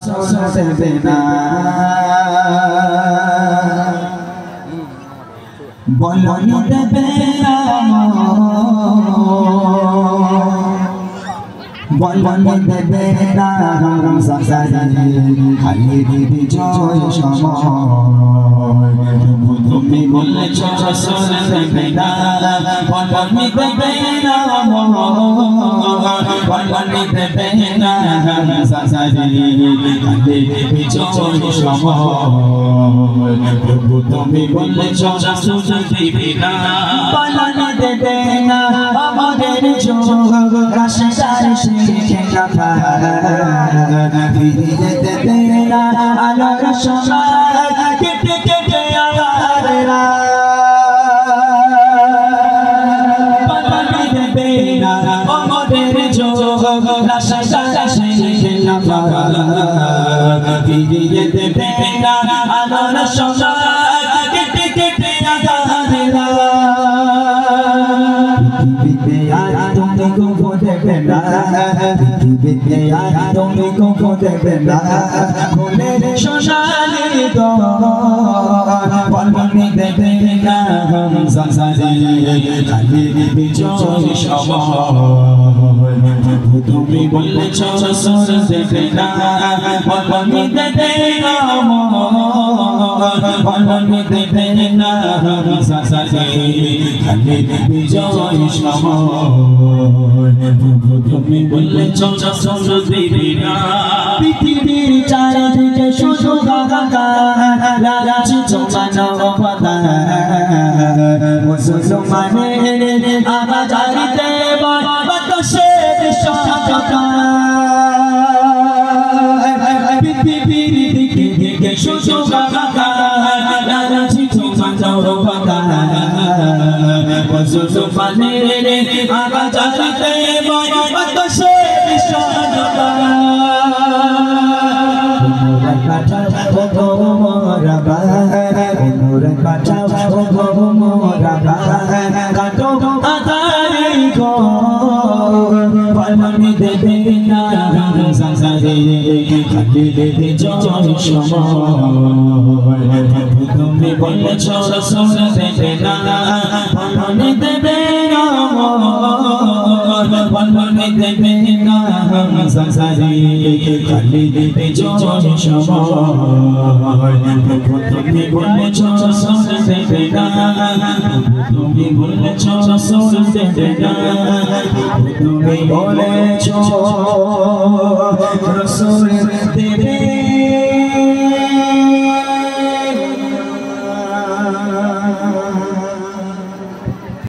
দেবে না বলনি দেবে না বলনি দেবে না সংসারে খালি বিজয় সময় তুমি বলেছ রসুল দেবে না বলনি দেবে না বলনি দেবে না সংসারে খালি বিজয় সময় তুমি বলেছ রসুল দেবে না বলনি দেবে না আমাদের যোগ রাস্তার শিখে কথা ফিরে দেবে না আলোর সময় কেটে কেটে আমার বলনি দেবে না আমাদের যোগ রাস্তার শিখে কথা ফিরে দেবে না আলোর সময় কেটে কেটে আমার তুমি কবু দেবে না পৃথিবীতে আর তুমি কবু দেবে না ফুলের সোনালি বলনি দেবে না সংসারে খালি বিজয় সময় তুমি বলেছ রসুল দেবে না বলনি দেবে না বলনি দেবে না সংসারে খালি বিজয় সময় তুমি বলেছ রসুল দেবে না পৃথিবীর চারিদিকে শুধু হাহাকার লাগছে মানবতা মুসলমানের আবাজারিতে বাতাসের সহায়তা পৃথিবীর দিকে দিকে শুধু হাহাকার লাগছে মানবতা মুসলমানের আবাজারিতে বাতাসের সহায়তা বলনি দেবে না সংসারে খালি বিজয় সময় তুমি বলেছ রসুল দেবে না বলনি দেবে না বলনি দেবে না সংসারে খালি বিজয় সময় তুমি বলেছ রসুল দেবে না তুমি বলেছ রসুল দেবে না তুমি বলেছ রসুল দেবে না